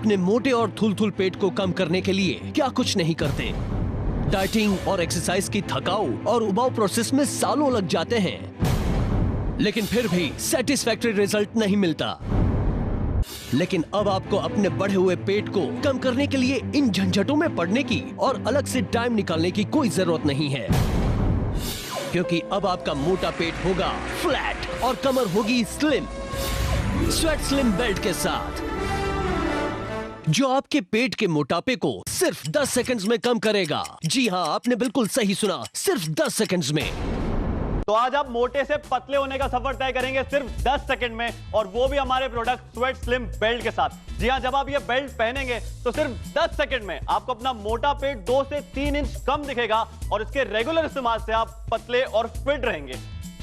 अपने मोटे और थुलथुल पेट को कम करने के लिए क्या कुछ नहीं करते। डाइटिंग और एक्सरसाइज की थकाऊ और उबाऊ प्रोसेस में सालों लग जाते हैं, लेकिन फिर भी सेटिस्फैक्टरी रिजल्ट नहीं मिलता। लेकिन अब आपको अपने बढ़े हुए पेट को कम करने के लिए इन झंझटों में पड़ने की और अलग से टाइम निकालने की कोई जरूरत नहीं है, क्योंकि अब आपका मोटा पेट होगा फ्लैट और कमर होगी स्लिम। स्वेट स्लिम बेल्ट के साथ, जो आपके पेट के मोटापे को सिर्फ 10 सेकंड्स में कम करेगा। जी हाँ, आपने बिल्कुल सही सुना, सिर्फ 10 सेकंड्स में। तो आज आप मोटे से पतले होने का सफर तय करेंगे सिर्फ 10 सेकंड में, और वो भी हमारे प्रोडक्ट स्वेट स्लिम बेल्ट के साथ। जी हाँ, जब आप ये बेल्ट पहनेंगे तो सिर्फ 10 सेकंड में आपको अपना मोटा पेट 2 से 3 इंच कम दिखेगा, और इसके रेगुलर इस्तेमाल से आप पतले और फिट रहेंगे।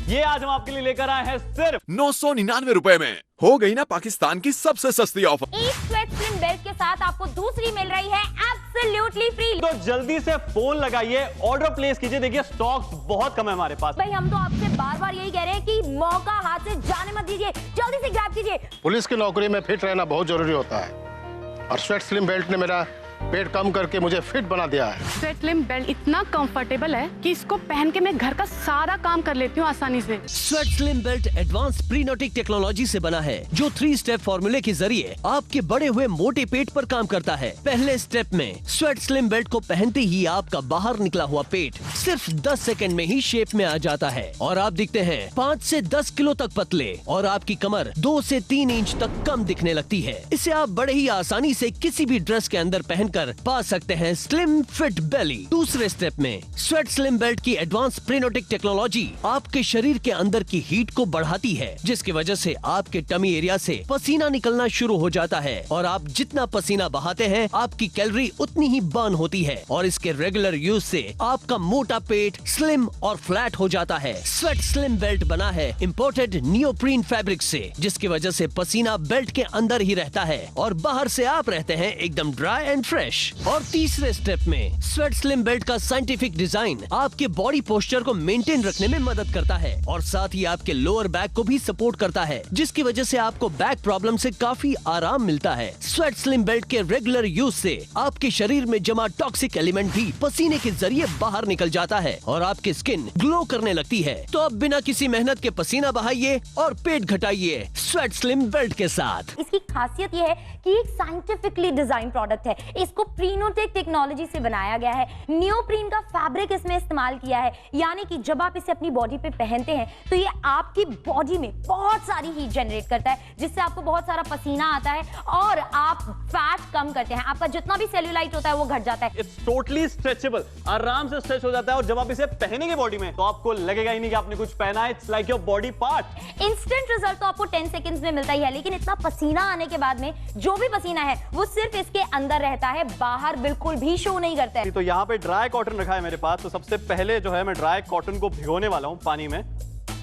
ये आज हम आपके लिए लेकर आए हैं सिर्फ 999 रुपए में। हो गई ना पाकिस्तान की सबसे सस्ती ऑफर। एक स्वेट स्लिम बेल्ट के साथ आपको दूसरी मिल रही है एब्सोल्युटली फ्री। तो जल्दी से फोन लगाइए, ऑर्डर प्लेस कीजिए। देखिए स्टॉक्स बहुत कम है हमारे पास। भाई हम तो आपसे बार बार यही कह रहे हैं कि मौका हाथ से जाने मत दीजिए, जल्दी से ग्रैब कीजिए। पुलिस की नौकरी में फिट रहना बहुत जरूरी होता है, और स्वेट स्लिम बेल्ट ने मेरा पेट कम करके मुझे फिट बना दिया है। स्वेट स्लिम बेल्ट इतना कंफर्टेबल है कि इसको पहन के मैं घर का सारा काम कर लेती हूँ आसानी से। स्वेट स्लिम बेल्ट एडवांस प्रीनोटिक टेक्नोलॉजी से बना है, जो 3 स्टेप फॉर्मूले के जरिए आपके बढ़े हुए मोटे पेट पर काम करता है। पहले स्टेप में स्वेट स्लिम बेल्ट को पहनते ही आपका बाहर निकला हुआ पेट सिर्फ 10 सेकंड में ही शेप में आ जाता है, और आप दिखते हैं 5 से 10 किलो तक पतले, और आपकी कमर 2 से 3 इंच तक कम दिखने लगती है। इसे आप बड़े ही आसानी से किसी भी ड्रेस के अंदर पहनकर पा सकते हैं स्लिम फिट बेली। दूसरे स्टेप में स्वेट स्लिम बेल्ट की एडवांस प्रीनोटिक टेक्नोलॉजी आपके शरीर के अंदर की हीट को बढ़ाती है, जिसकी वजह से आपके टमी एरिया से पसीना निकलना शुरू हो जाता है, और आप जितना पसीना बहाते हैं आपकी कैलोरी उतनी ही बर्न होती है, और इसके रेगुलर यूज से आपका मोटा पेट स्लिम और फ्लैट हो जाता है। स्वेट स्लिम बेल्ट बना है इम्पोर्टेड नियोप्रीन फैब्रिक से, जिसकी वजह से पसीना बेल्ट के अंदर ही रहता है और बाहर से आप रहते हैं एकदम ड्राई एंड फ्रेश। और तीसरे स्टेप में स्वेट स्लिम बेल्ट का साइंटिफिक डिजाइन आपके बॉडी पोस्चर को मेंटेन रखने में मदद करता है, और साथ ही आपके लोअर बैक को भी सपोर्ट करता है, जिसकी वजह से आपको बैक प्रॉब्लम से काफी आराम मिलता है। स्वेट स्लिम बेल्ट के रेगुलर यूज से आपके शरीर में जमा टॉक्सिक एलिमेंट भी पसीने के जरिए बाहर निकल जाता है, और आपकी स्किन ग्लो करने लगती है। तो अब बिना किसी मेहनत के पसीना बहाइए और पेट घटाइए स्वेट स्लिम बेल्ट के साथ। इसकी खासियत ये है कि एक साइंटिफिकली डिजाइन प्रोडक्ट है। इसको प्रीनोटेक टेक्नोलॉजी से बनाया गया है। नियोप्रीन का फैब्रिक इसमें इस्तेमाल किया है, यानी कि जब आप इसे अपनी बॉडी पे पहनते हैं तो ये आपकी बॉडी में बहुत सारी हीट जनरेट करता है, जिससे आपको बहुत सारा पसीना आता है और आप फैट कम करते हैं। आपका जितना भी सेल्यूलाइट होता है वो घट जाता है। इट्स टोटली स्ट्रेचेबल, आराम से स्ट्रेच हो जाता है, और जब आप इसे पहनेंगे बॉडी में तो आपको लगेगा ही नहीं कि आपने कुछ पहना है। It's like your body part. Instant result तो आपको 10 सेकंड्स में मिलता ही है, लेकिन इतना पसीना आने के बाद में जो भी पसीना है वो सिर्फ इसके अंदर रहता है, बाहर बिल्कुल भी शो नहीं करता है। तो यहाँ पे ड्राई कॉटन रखा है मेरे पास। तो सबसे पहले जो है मैं ड्राई कॉटन को भिगोने वाला हूँ पानी में।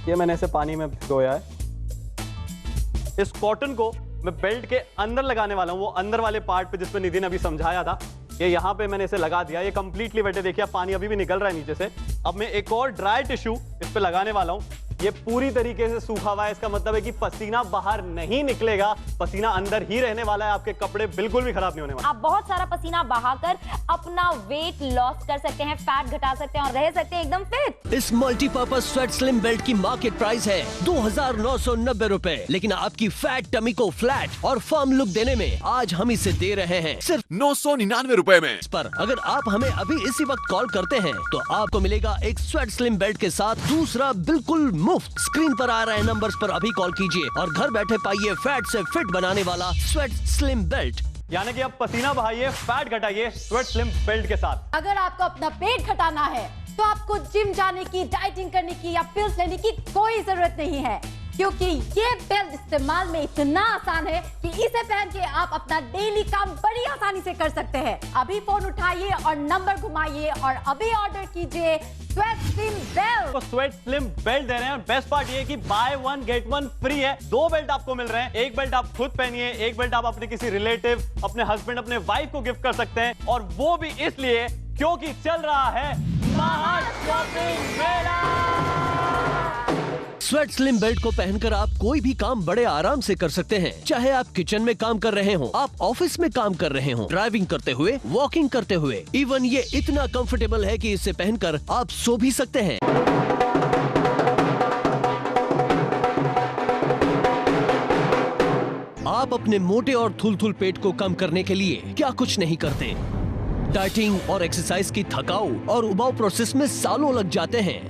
ये मैंने इसे पानी में भिगोया है। इस कॉटन को मैं बेल्ट के अंदर लगाने वाला हूँ, वो अंदर वाले पार्ट पे जिसपे निधि ने अभी समझाया था। ये यहाँ पे मैंने इसे लगा दिया। ये कंप्लीटली वेट है, देखिए पानी अभी भी निकल रहा है नीचे से। अब मैं एक और ड्राई टिश्यू इस पे लगाने वाला हूँ। ये पूरी तरीके से सूखा हुआ है, इसका मतलब है कि पसीना बाहर नहीं निकलेगा, पसीना अंदर ही रहने वाला है। आपके कपड़े बिल्कुल भी खराब नहीं होने वाले। आप बहुत सारा पसीना बहाकर अपना वेट लॉस कर सकते हैं, फैट घटा सकते हैं और रह सकते हैं एकदम फिट। इस मल्टीपर्पज स्वेट स्लिम बेल्ट की मार्केट प्राइस है 2990 रुपए, लेकिन आपकी फैट टमी को फ्लैट और फर्म लुक देने में आज हम इसे दे रहे हैं सिर्फ 999 रुपए में। इस पर अगर आप हमें अभी इसी वक्त कॉल करते हैं तो आपको मिलेगा एक स्वेट स्लिम बेल्ट के साथ दूसरा बिल्कुल मुफ्त। स्क्रीन पर आ रहे नंबर्स पर अभी कॉल कीजिए और घर बैठे पाइए फैट से फिट बनाने वाला स्वेट स्लिम बेल्ट। यानी कि आप पसीना बहाइए, फैट घटाइए स्वेट स्लिम बेल्ट के साथ। अगर आपको अपना पेट घटाना है तो आपको जिम जाने की, डाइटिंग करने की या पिल्स लेने की कोई जरूरत नहीं है, क्योंकि ये बेल्ट इस्तेमाल में इतना आसान है कि इसे पहन के आप अपना डेली काम बड़ी आसानी से कर सकते हैं। अभी फोन उठाइए और नंबर घुमाइए और अभी ऑर्डर कीजिए स्वेट स्लिम बेल्ट। तो स्वेट स्लिम बेल्ट दे रहे हैं, और बेस्ट पार्ट ये है कि बाय 1 गेट 1 फ्री है। 2 बेल्ट आपको मिल रहे हैं। एक बेल्ट आप खुद पहनिए, एक बेल्ट आप अपने किसी रिलेटिव, अपने हस्बैंड, अपने वाइफ को गिफ्ट कर सकते हैं, और वो भी इसलिए क्योंकि चल रहा है महा शॉपिंग मेला। स्वेट स्लिम बेल्ट को पहनकर आप कोई भी काम बड़े आराम से कर सकते हैं। चाहे आप किचन में काम कर रहे हो, आप ऑफिस में काम कर रहे हो, ड्राइविंग करते हुए, वॉकिंग करते हुए, इवन ये इतना कंफर्टेबल है कि इसे पहनकर आप सो भी सकते हैं। आप अपने मोटे और थुलथुल पेट को कम करने के लिए क्या कुछ नहीं करते। डाइटिंग और एक्सरसाइज की थकाऊ और उबाऊ प्रोसेस में सालों लग जाते हैं,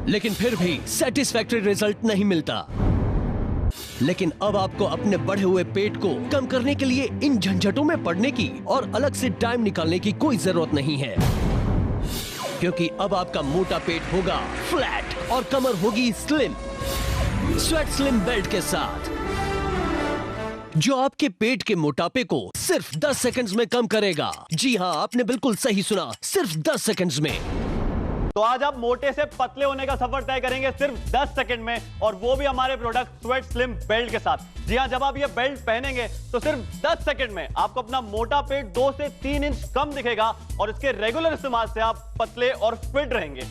लेकिन फिर भी सेटिस्फैक्टरी रिजल्ट नहीं मिलता। लेकिन अब आपको अपने बढ़े हुए पेट को कम करने के लिए इन झंझटों में पड़ने की और अलग से टाइम निकालने की कोई जरूरत नहीं है, क्योंकि अब आपका मोटा पेट होगा फ्लैट और कमर होगी स्लिम। स्वेट स्लिम बेल्ट के साथ, जो आपके पेट के मोटापे को सिर्फ 10 सेकंड्स में कम करेगा। जी हाँ, आपने बिल्कुल सही सुना, सिर्फ 10 सेकंड्स में। तो आज आप मोटे से पतले होने का सफर तय करेंगे सिर्फ 10 सेकंड में, और वो भी हमारे प्रोडक्ट स्वेट स्लिम बेल्ट के साथ। जी हाँ, जब आप ये बेल्ट पहनेंगे तो सिर्फ 10 सेकंड में आपको अपना मोटा पेट 2 से 3 इंच कम दिखेगा, और इसके रेगुलर इस्तेमाल से आप पतले और फिट रहेंगे।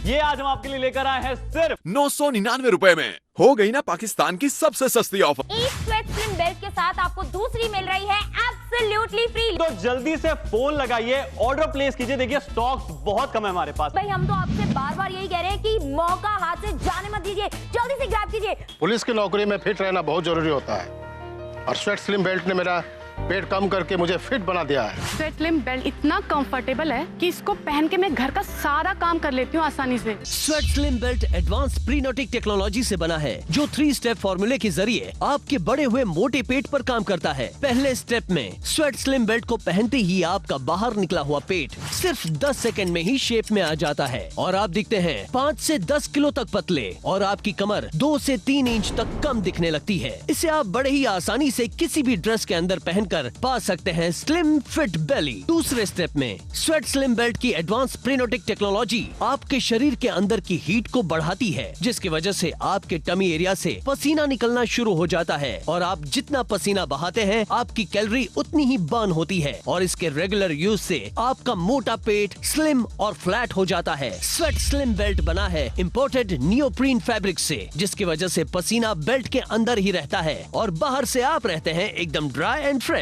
ये आज हम आपके लिए लेकर आए हैं सिर्फ 999 रुपए में। हो गई ना पाकिस्तान की सबसे सस्ती ऑफर। एक स्वेट स्लिम बेल्ट के साथ आपको दूसरी मिल रही है एब्सोल्युटली फ्री। तो जल्दी से फोन लगाइए, ऑर्डर प्लेस कीजिए। देखिए स्टॉक्स बहुत कम है हमारे पास। भाई हम तो आपसे बार बार यही कह रहे हैं कि मौका हाथ से जाने मत दीजिए, जल्दी से ग्रैब कीजिए। पुलिस की नौकरी में फिट रहना बहुत जरूरी होता है, और स्वेट स्लिम बेल्ट ने मेरा पेट कम करके मुझे फिट बना दिया है। स्वेट स्लिम बेल्ट इतना कंफर्टेबल है कि इसको पहन के मैं घर का सारा काम कर लेती हूँ आसानी से। स्वेट स्लिम बेल्ट एडवांस प्रीनोटिक टेक्नोलॉजी से बना है, जो 3 स्टेप फॉर्मूले के जरिए आपके बढ़े हुए मोटे पेट पर काम करता है। पहले स्टेप में स्वेट स्लिम बेल्ट को पहनते ही आपका बाहर निकला हुआ पेट सिर्फ 10 सेकंड में ही शेप में आ जाता है, और आप दिखते हैं 5 से 10 किलो तक पतले, और आपकी कमर 2 से 3 इंच तक कम दिखने लगती है। इसे आप बड़े ही आसानी से किसी भी ड्रेस के अंदर पहनकर पा सकते हैं स्लिम फिट बेली। दूसरे स्टेप में स्वेट स्लिम बेल्ट की एडवांस प्रीनोटिक टेक्नोलॉजी आपके शरीर के अंदर की हीट को बढ़ाती है, जिसकी वजह से आपके टमी एरिया से पसीना निकलना शुरू हो जाता है, और आप जितना पसीना बहाते हैं आपकी कैलोरी उतनी ही बर्न होती है, और इसके रेगुलर यूज से आपका मोटा पेट स्लिम और फ्लैट हो जाता है। स्वेट स्लिम बेल्ट बना है इम्पोर्टेड नियोप्रीन फैब्रिक से, जिसकी वजह से पसीना बेल्ट के अंदर ही रहता है और बाहर से आप रहते हैं एकदम ड्राई एंड फ्रेश।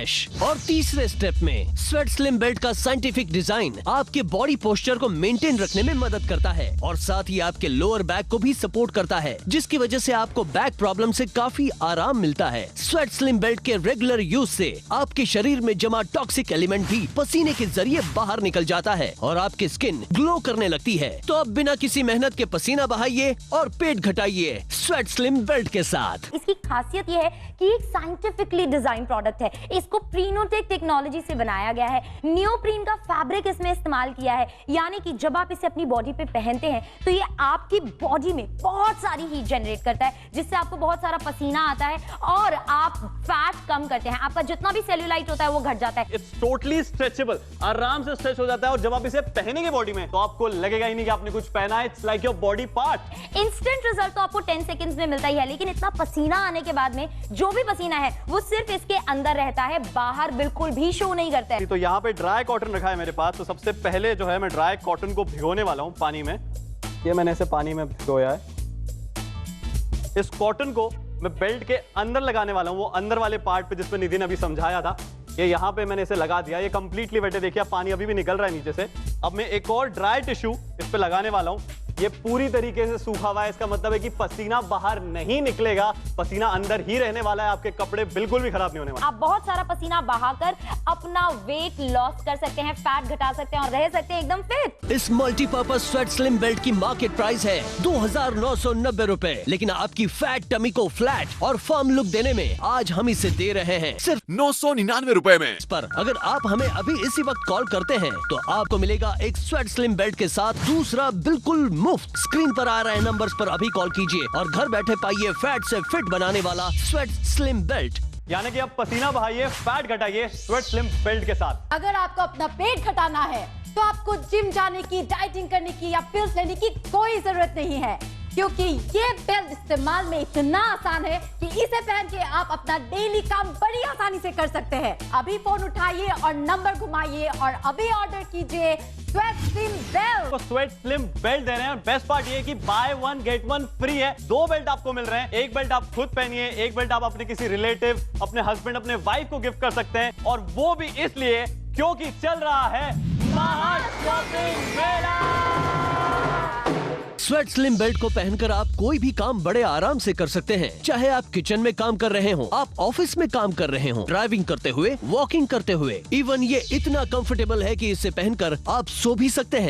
और तीसरे स्टेप में स्वेट स्लिम बेल्ट का साइंटिफिक डिजाइन आपके बॉडी पोस्चर को मेंटेन रखने में मदद करता है, और साथ ही आपके लोअर बैक को भी सपोर्ट करता है, जिसकी वजह से आपको बैक प्रॉब्लम से काफी आराम मिलता है। स्वेट स्लिम बेल्ट के रेगुलर यूज से आपके शरीर में जमा टॉक्सिक एलिमेंट भी पसीने के जरिए बाहर निकल जाता है, और आपकी स्किन ग्लो करने लगती है। तो अब बिना किसी मेहनत के पसीना बहाइए और पेट घटाइए स्वेट स्लिम बेल्ट के साथ। इसकी खासियत यह है कि एक साइंटिफिकली डिजाइन प्रोडक्ट है। इसको प्रीनोटेक टेक्नोलॉजी से बनाया गया है। नियोप्रीन का फैब्रिक इसमें इस्तेमाल किया है, यानी कि जब आप इसे अपनी बॉडी पे पहनते हैं तो ये आपकी बॉडी में बहुत सारी हीट जनरेट करता है, जिससे आपको बहुत सारा पसीना आता है और आप फैट कम करते हैं। आपका जितना भी सेल्यूलाइट होता है वो घट जाता है। इट्स टोटली स्ट्रेचेबल, आराम से स्ट्रेच हो जाता है, और जब आप इसे पहनेंगे बॉडी में तो आपको लगेगा ही नहीं कि आपने कुछ पहना है। It's like your body part. Instant result तो आपको 10 सेकंड्स में मिलता ही है, लेकिन इतना पसीना आने के बाद में जो भी पसीना है वो सिर्फ इसके अंदर रहता है, बाहर बिल्कुल भी शो नहीं करता है। तो यहाँ पे ड्राई कॉटन रखा है मेरे पास। तो सबसे पहले जो है मैं ड्राई कॉटन को भिगोने वाला हूँ पानी में। ये मैंने इसे पानी में भिगोया है। इस कॉटन को मैं बेल्ट के अंदर लगाने वाला हूँ, वो अंदर वाले पार्ट पे जिसपे निधि ने अभी समझाया था। ये यहाँ पे मैंने इसे लगा दिया। ये कंप्लीटली वेट है, देखिए पानी अभी भी निकल रहा है नीचे से। अब मैं एक और ड्राई टिश्यू इस पे लगाने वाला हूँ। ये पूरी तरीके से सूखा हुआ है, इसका मतलब है कि पसीना बाहर नहीं निकलेगा, पसीना अंदर ही रहने वाला है। आपके कपड़े बिल्कुल भी खराब नहीं होने वाले। आप बहुत सारा पसीना बहाकर अपना वेट लॉस कर सकते हैं, फैट घटा सकते हैं और रह सकते हैं एकदम फिट। इस मल्टीपर्पज स्वेट स्लिम बेल्ट की मार्केट प्राइस है 2990 रुपए, लेकिन आपकी फैट टमी को फ्लैट और फर्म लुक देने में आज हम इसे दे रहे हैं सिर्फ 999 रुपए में। इस पर अगर आप हमें अभी इसी वक्त कॉल करते हैं तो आपको मिलेगा एक स्वेट स्लिम बेल्ट के साथ दूसरा बिल्कुल मुफ्त। स्क्रीन पर आ रहे नंबर्स पर अभी कॉल कीजिए और घर बैठे पाइए फैट से फिट बनाने वाला स्वेट स्लिम बेल्ट। यानी कि आप पसीना बहाइए, फैट घटाइए स्वेट स्लिम बेल्ट के साथ। अगर आपको अपना पेट घटाना है तो आपको जिम जाने की, डाइटिंग करने की या पिल्स लेने की कोई जरूरत नहीं है, क्योंकि ये बेल्ट इस्तेमाल में इतना आसान है कि इसे पहन के आप अपना डेली काम बड़ी आसानी से कर सकते हैं। अभी फोन उठाइए और नंबर घुमाइए और अभी ऑर्डर कीजिए स्वेट स्लिम बेल्ट। तो स्वेट स्लिम बेल्ट दे रहे हैं और बेस्ट पार्ट ये है कि by one get one free है। 2 बेल्ट आपको मिल रहे हैं, एक बेल्ट आप खुद पहनिए, एक बेल्ट आप अपने किसी रिलेटिव, अपने हस्बैंड, अपने वाइफ को गिफ्ट कर सकते हैं, और वो भी इसलिए क्योंकि चल रहा है महा शॉपिंग मेला। स्वेट स्लिम बेल्ट को पहनकर आप कोई भी काम बड़े आराम से कर सकते हैं। चाहे आप किचन में काम कर रहे हो, आप ऑफिस में काम कर रहे हो, ड्राइविंग करते हुए, वॉकिंग करते हुए, इवन ये इतना कंफर्टेबल है कि इसे पहनकर आप सो भी सकते हैं।